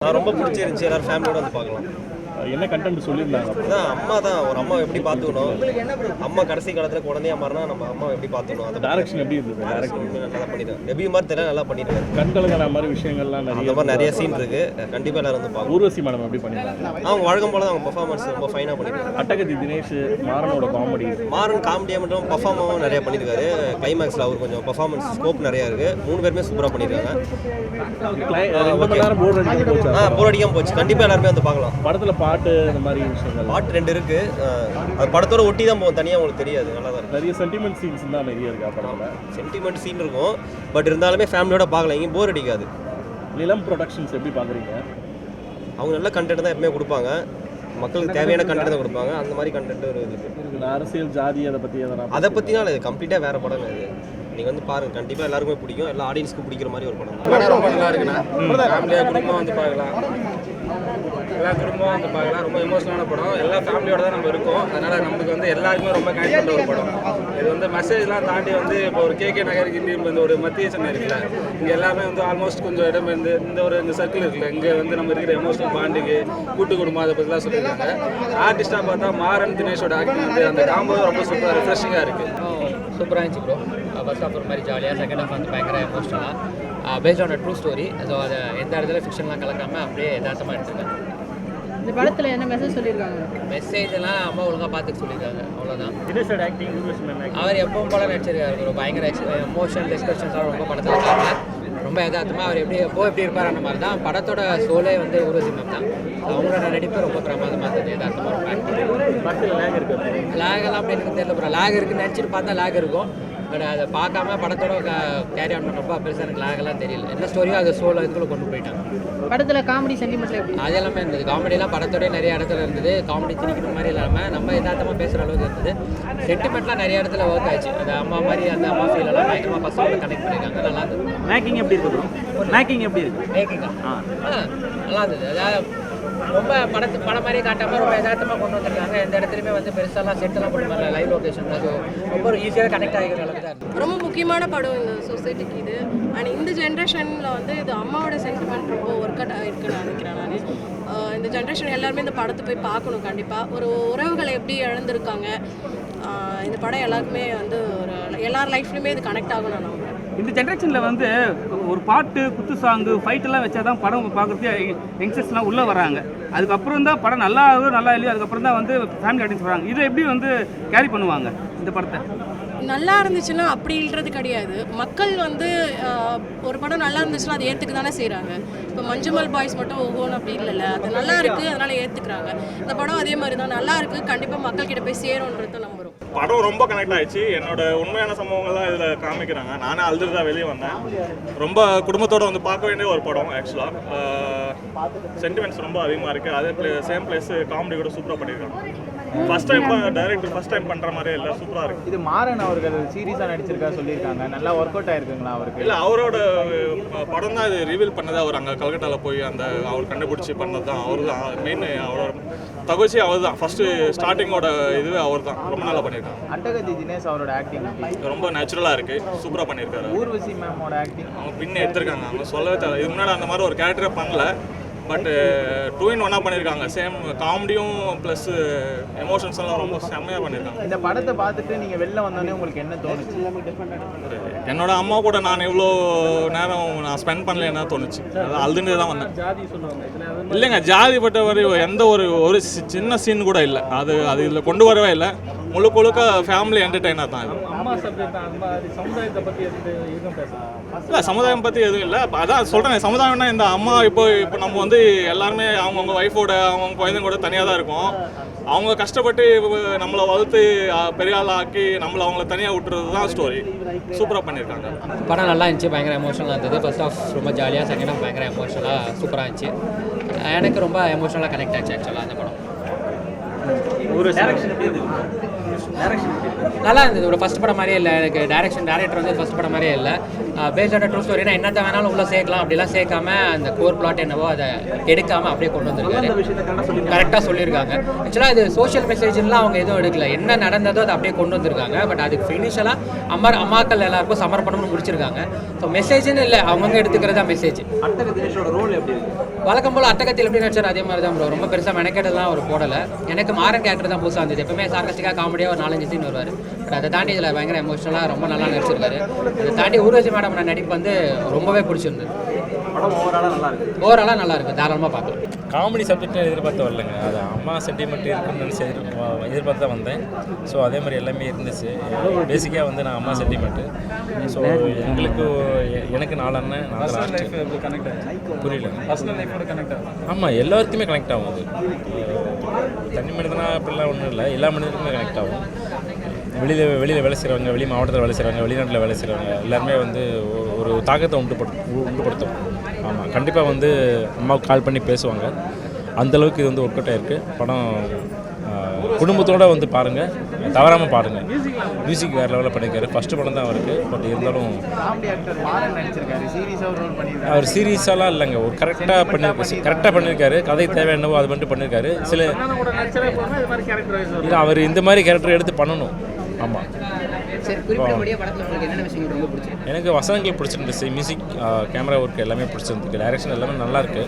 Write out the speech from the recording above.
நான் ரொம்ப பிடிச்சிருந்துச்சு. எல்லாரும் ஃபேமிலியோட வந்து பார்க்கலாம். என்ன கண்டென்ட் சொல்லியிருந்தாங்க? அதான் அம்மா தான் ஒரு அம்மா எப்படி பார்த்துக்கணும், அம்மா கடைசி காலத்தில் குழந்தையா மாறினா நம்ம அம்மா எப்படி பார்த்துக்கணும், அந்த டைரக்ஷன் எப்படி இருந்தது? டைரக்ஷன் நல்லா பண்ணிடுவேன். டெபியூ மாதிரி தெரியல, நல்லா பண்ணிடுவேன். கண்கலங்கிற மாதிரி விஷயங்கள்லாம் அந்த நிறைய மாதிரி நிறைய சீன் இருக்கு. கண்டிப்பாக எல்லாரும் வந்து பார்க்கலாம். ஊர்வசி மேடம் எப்படி பண்ணியிருந்தாங்க? அவங்க வழக்கம் போல அவங்க பெர்ஃபார்மன்ஸ் ரொம்ப ஃபைனாக பண்ணிருக்காங்க. அட்டகத்தி தினேஷ் மாறனோட காமெடி, மாறன் காமெடியாக மட்டும் பர்ஃபார்மாவும் நிறைய பண்ணியிருக்காரு. கிளைமேக்ஸில் அவர் கொஞ்சம் பர்ஃபார்மன்ஸ் ஸ்கோப் நிறையா இருக்குது. 3 பேருமே சூப்பராக பண்ணியிருக்காங்க. 2 மணி நேரம் போர் அடிக்க போச்சு. போர் அடிக்காமல் போச்சு. கண்டிப்பாக எல்லாருமே வந்து பார்க்கலாம். படத்தில் பாட்டு இந்த மாதிரி விஷயங்கள் பாட்டு 2 இருக்கு. அது படத்தோட ஒட்டி தான் போகும், தனியாக உங்களுக்கு தெரியாது. நல்லா தான் இருக்கு. நிறைய சென்டிமெண்ட் சீன்ஸ் தான் நிறைய இருக்கா படத்தில். சென்டிமெண்ட் சீன் இருக்கும், பட் இருந்தாலுமே ஃபேமிலியோட பார்க்கலாம். இங்கே போர் அடிக்காது. நிலம் ப்ரொடக்ஷன்ஸ் எப்படி பார்க்குறீங்க? அவங்க நல்ல கண்டென்ட் தான் எப்பவுமே கொடுப்பாங்க. மக்களுக்கு தேவையான கண்டென்ட் தான் கொடுப்பாங்க. அந்த மாதிரி கண்டென்ட் ஒரு இருக்குது. அரசியல் ஜாதி அதை பற்றி அதை பற்றினால இது கம்ப்ளீட்டாக வேறு படம் இது. நீங்கள் வந்து பாருங்கள், கண்டிப்பாக எல்லாருக்குமே பிடிக்கும். எல்லா ஆடியன்ஸ்க்கும் பிடிக்கிற மாதிரி ஒரு படம். படம் ரொம்ப நல்லா இருக்குண்ணா. ஃபேமிலியாக குடும்பம் வந்து பார்க்கலாம். எல்லா குடும்பம் வந்து பார்க்கலாம். ரொம்ப எமோஷனலான படம். எல்லா ஃபேமிலியோட தான் நம்ம இருக்கோம். அதனால் நமக்கு வந்து எல்லாருக்குமே ரொம்ப கனெக்ட் பண்ணுற ஒரு படம். இது வந்து மெசேஜ்லாம் தாண்டி வந்து இப்போ ஒரு கேகே நகர் கிண்டியும் இந்த ஒரு மத்திய சென்னை இருக்குல்ல, இங்கே எல்லாமே வந்து ஆல்மோஸ்ட் கொஞ்சம் இடம் இருந்து இந்த சர்க்கிள் இருக்குல்ல, இங்கே வந்து நம்ம இருக்கிற எமோஷனல் பாண்டிங்கு, கூட்டு குடும்பம் அதை பற்றிலாம் சொல்லியிருக்காங்க. ஆர்டிஸ்டாக பார்த்தா மாறன் தினேஷோட ஆக்டிங் வந்து அந்த காம்போ ரொம்ப சூப்பராக ரிஃப்ரெஷிங்காக இருக்குது. சூப்பராக இருந்துச்சு ப்ரோ. ஃபர்ஸ்ட் ஆஃப் ஒரு மாதிரி ஜாலியாக, செகண்ட் ஆஃப் வந்து பயங்கர எமோஷனலாக based on a true story. So அதை எந்த இடத்துல ஃபிக்ஷன்லாம் கலக்காமல் அப்படியே யதார்த்தமாக எடுத்துருக்காங்க. இந்த படத்தில் என்ன மெசேஜ் சொல்லியிருக்காங்க? மெசேஜெல்லாம் அம்மா ஒழுங்காக பார்த்துக்க சொல்லியிருக்காங்க, அவ்வளோதான். தினேஷோட ஆக்டிங் அவர் எப்பவும் போல நடிச்சிருக்காரு. ஒரு பயங்கர எமோஷனல் டிஸ்கஷன்ஸாக ரொம்ப படத்தில் காட்டல. ரொம்ப யதார்த்தமாக அவர் எப்படி இருப்பார் அந்த மாதிரி தான். படத்தோட சோலே வந்து ஊர்வசி மேம் தான். அவங்களோட நடிப்பு ரொம்ப பிரமாதமாக இருந்தது. யதார்த்தமாக ரொம்ப ஆக்டிங். படத்தில் லேக் இருக்குது. லேகெல்லாம் அப்படி எனக்கு தெரியல ப்ரோ. லேக் இருக்குன்னு நினச்சிட்டு பார்த்தா லேக் இருக்கும். பட் அதை பார்க்காம படத்தோட கேரி ஆன் பண்ணுறப்போ பெருசாக எனக்கு லேகெல்லாம் தெரியல. என்ன ஸ்டோரியோ அதை சோலோ இதுக்குள்ளே கொண்டு போயிட்டாங்க. படத்தில் காமெடி சென்டிமெண்ட்டில் எப்படி? அது எல்லாமே இருந்தது. காமெடியெல்லாம் படத்தோடய நிறைய இடத்துல இருந்தது. காமெடி திணிக்கிற மாதிரி இல்லாமல் நம்ம யதார்த்தமாக பேசுகிற அளவுக்கு இருந்தது. சென்டிமெண்ட்லாம் நிறைய இடத்துல ஒர்க் ஆயிடுச்சு. அந்த அம்மா மாதிரி அந்த அம்மா ஃபீலெல்லாம் பயங்கரமாக பசங்களோட கனெக்ட் பண்ணியிருக்காங்க. நல்லா இருந்தது. மேக்கிங் எப்படி இருக்குது ப்ரோ? மேக்கிங் எப்படி இருக்குது? மேக்கிங்கா நல்லா இருந்தது. அதாவது ரொம்ப படம் மாதிரியே காட்டாமல் ரொம்ப யதார்த்தமாக கொண்டு வந்திருக்காங்க. எந்த இடத்துலையுமே வந்து பெருசாலாம் செட்டெல்லாம் போட்டு வரல. லைவ் லொக்கேஷன் தான். ஸோ ரொம்ப ஈஸியாக கனெக்ட் ஆகிக்கிற அளவுக்கு தான் இருக்குது. ரொம்ப முக்கியமான படம் இந்த சொசைட்டிக்கு இது. அண்ட் இந்த ஜென்ரேஷனில் வந்து இது அம்மாவோட சென்டிமெண்ட் ரொம்ப ஒர்க் அவுட் ஆகிருக்குன்னு நினைக்கிறேன் நான். இந்த ஜென்ரேஷன் எல்லாருமே இந்த படத்தை போய் பார்க்கணும் கண்டிப்பாக. ஒரு உறவுகளை எப்படி இழந்திருக்காங்க. இந்த படம் எல்லாருக்குமே வந்து எல்லார் லைஃப்லையுமே இது கனெக்ட் ஆகும் நான் நம்புறேன். இந்த ஜென்ரேஷனில் வந்து ஒரு பாட்டு, குத்து சாங்கு, ஃபைட்டெல்லாம் வச்சா தான் படம் பார்க்குறதுக்கு யங்ஸ்டர்ஸ்லாம் உள்ளே வராங்க. அதுக்கப்புறம் தான் படம் நல்லா இல்லையோ அதுக்கப்புறம் தான் வந்து ஃபேமிலி ஆடியன்ஸ் வராங்க. இதை எப்படி வந்து கேரி பண்ணுவாங்க இந்த படத்தை? நல்லா இருந்துச்சுன்னா அப்படின்றது கிடையாது. மக்கள் வந்து ஒரு படம் நல்லா இருந்துச்சுன்னா அதை ஏற்றுக்க தானே செய்கிறாங்க. இப்போ மஞ்சுமல் பாய்ஸ் மட்டும் ஓகோன்னு அப்படி இல்லைல்ல, அது நல்லா இருக்குது அதனால் ஏற்றுக்கிறாங்க. இந்த படம் அதே மாதிரி தான் நல்லா இருக்குது. கண்டிப்பாக மக்கள்கிட்ட போய் சேரும்ன்றதை நம்புகிறோம். படம் ரொம்ப கனெக்ட் ஆயிடுச்சு. என்னோட உண்மையான சம்பவங்கள்லாம் இதில் காமிக்கிறாங்க. நானே அழுதுட்டு தான் வெளியே வந்தேன். ரொம்ப குடும்பத்தோடு வந்து பார்க்க வேண்டிய ஒரு படம். ஆக்சுவலாக சென்டிமெண்ட்ஸ் ரொம்ப அதிகமாக இருக்குது. அதே சேம் பிளேஸ் காமெடி கூட சூப்பராக பண்ணியிருக்காங்க. ஃபர்ஸ்ட் டைம் பண்ணுற மாதிரியே இல்லை, சூப்பராக இருக்குது. இது மாறன் அவர்கள் சீரியஸாக நடிச்சிருக்கா சொல்லியிருக்காங்க. நல்லா ஒர்க் அவுட் ஆயிருக்குங்களா அவருக்கு? இல்லை, அவரோட படம் தான் இது ரிவீல் பண்ணது. அவர் அங்கே கல்கட்டாவில் போய் அவர் கண்டுபிடிச்சி பண்ணது தான். அவர் தான் மெயின். அவரோட தகுச்சி அவர் தான். ஃபர்ஸ்ட் ஸ்டார்டிங்கோட இதுவே அவர் தான். ரொம்ப நல்லா பண்ணியிருக்காங்க. அட்டகத்தி தினேஷ் அவரோட ஆக்டிங் ரொம்ப நேச்சுரலாக இருக்குது, சூப்பராக பண்ணியிருக்காரு. ஊர்வசி மேமோட ஆக்டிங் அவங்க பின்ன எடுத்திருக்காங்க. அவங்க சொல்லவே தேவை. இது முன்னாடி அந்த மாதிரி ஒரு கேரக்டரை பண்ணல. பட் 2 in 1 பண்ணியிருக்காங்க. சேம் காமெடியும் ப்ளஸ் எமோஷன்ஸ் எல்லாம் ரொம்ப செம்மையாக பண்ணியிருக்காங்க. இந்த படத்தை பார்த்துட்டு நீங்கள் வெளில வந்தோடனே உங்களுக்கு என்ன தோணுச்சு? என்னோட அம்மா கூட நான் இவ்வளோ நேரம் ஸ்பெண்ட் பண்ணலன்னா தோணுச்சு. அதான் அழுதுன்னு தான் வந்தேன். இல்லைங்க, ஜாதி பட்ட எந்த ஒரு சின்ன சீன் கூட இல்லை. அது இதில் கொண்டு வரவே இல்லை. முழுக்க ஃபேமிலி என்டர்டெய்னர் தான் இது. இல்லை, சமுதாயம் பற்றி எதுவும் இல்லை. அதான் சொல்கிறேன், சமுதாயம்னா இந்த அம்மா இப்போ நம்ம வந்து எல்லாருமே அவங்கவுங்க ஒய்ஃபோட அவங்க குழந்தைங்க கூட தனியாக தான் இருக்கும். அவங்க கஷ்டப்பட்டு நம்மளை வளர்த்து பெரிய ஆள் ஆக்கி அவங்கள தனியாக விட்டுறது தான் ஸ்டோரி. சூப்பராக பண்ணியிருக்காங்க. படம் நல்லா இருந்துச்சு. பயங்கர எமோஷனலாக இருந்தது. ஃபர்ஸ்ட் ஆஃப் ரொம்ப ஜாலியாக, செகண்ட் ஆஃப் பயங்கர எமோஷனலாக சூப்பராக இருந்துச்சு. எனக்கு ரொம்ப எமோஷனலாக கனெக்ட் ஆச்சு ஆக்சுவலாக அந்த படம். டைரக்ஷன் எப்படி இருக்கு? நல்லா இருந்தது. ஒரு ஃபஸ்ட் படம் மாதிரியே இல்லை. எனக்கு டேரக்டர் வந்து ஃபஸ்ட் படம் மாதிரியே இல்லை. பேஸ்ட் ட்ரூ ஸ்டோரினா என்னத்தை வேணாலும் உள்ளே சேர்க்கலாம், அப்படிலாம் சேர்க்காம அந்த கோர் பிளாட் என்னவோ அதை எடுக்காமல் அப்படியே கொண்டு வந்திருக்காரு. விஷயத்தை கரெக்டாக சொல்லியிருக்காங்க. ஆக்சுவலாக இது சோஷியல் மெசேஜ்லாம் அவங்க எதுவும் எடுக்கல. என்ன நடந்ததோ அதை அப்படியே கொண்டு வந்திருக்காங்க. பட் அதுக்கு ஃபினிஷலாக அம்மாக்கள் எல்லாருக்கும் சமர்ப்பணம்னு முடிச்சிருக்காங்க. ஸோ மெசேஜ்னு இல்லை, அவங்கவுங்க எடுத்துக்கிறதா மெசேஜ். அட்டக தினேஷோட ரோல் எப்படி இருக்கு? வழக்கம் போல் அட்டகத்தில் எப்படி நடிச்சார் அதே மாதிரி தான் ப்ரோ. ரொம்ப பெருசாக மெனக்கெட்டெல்லாம் அவர் போடலை. எனக்கு மாறன் கேரக்டர் தான் புதுசாக இருந்தது. எப்பவுமே சார்கஸ்டிக்காக காமெடியாக ஒரு 4-5 சீன் வருவார். பட் அதை தாண்டி இதில் பயங்கர எமோஷனலாக ரொம்ப நல்லா நடிச்சிருக்காரு. அதை தாண்டி ஊர்வசி மேடம் நடிப்பு வந்து ரொம்பவே பிடிச்சிருந்தது. படம் ஓவராலாக நல்லா இருக்கு. ஓவராலாக நல்லா இருக்குது, தாராளமாக பார்க்கலாம். காமெடி சப்ஜெக்டாக எதிர்பார்த்து வரலங்க. அது அம்மா சென்டிமெண்ட் இருக்குன்னு நினச்சி எதிர்பார்த்து தான் வந்தேன். ஸோ அதே மாதிரி எல்லாமே இருந்துச்சு. பேசிக்காக வந்து நான் அம்மா சென்டிமெண்ட்டு. ஸோ எங்களுக்கு எனக்கு 4 அண்ணன், நான் லாஸ்ட்டு. கனெக்ட் ஆகும். புரியல. பர்சனல் லைஃபோட கனெக்ட் ஆகும். ஆமாம், எல்லாருக்குமே கனெக்ட் ஆகும். அது தனி மனிதனா அப்படிலாம் ஒன்றும் இல்லை, எல்லா மனிதனுக்குமே கனெக்ட் ஆகும். வெளியில் வேலை செய்கிறவங்க, வெளி மாவட்டத்தில் வேலை செய்கிறவங்க, வெளிநாட்டில் வேலை செய்கிறவங்க எல்லாருமே வந்து ஒரு தாக்கத்தை உண்டுபடுத்தும். ஆமாம், கண்டிப்பாக வந்து அம்மாவுக்கு கால் பண்ணி பேசுவாங்க. அந்தளவுக்கு இது வந்து ஒர்க் அவுட் ஆகிருக்கு. படம் குடும்பத்தோடு வந்து பாருங்கள், தவறாமல் பாருங்கள். மியூசிக் வேறு லெவலில் பண்ணியிருக்காரு. ஃபஸ்ட்டு படம் தான் அவருக்கு. பட் இருந்தாலும் காமெடி ஆக்டர் மாறன் நடிச்சிருக்காரு. சீரியஸாக ரோல் பண்ணியிருக்காரு. அவர் சீரியஸாலாம் இல்லைங்க, ஒரு கரெக்டாக பண்ணியிருக்காரு. கதை தேவை என்னவோ அது மட்டும் பண்ணியிருக்காரு. சில இல்லை, அவர் இந்த மாதிரி கேரக்டர் எடுத்து பண்ணணும். ஆமாம், சரி, குறிப்பிடக்கூடிய படத்தில் உங்களுக்கு என்னென்ன விஷயங்கள் ரொம்ப பிடிச்சிருக்கு? எனக்கு வசனங்கள் பிடிச்சிருந்துச்சு. மியூசிக், கேமரா ஒர்க் எல்லாமே பிடிச்சிருந்துருக்கு. டைரக்ஷன் எல்லாமே நல்லாயிருக்கு.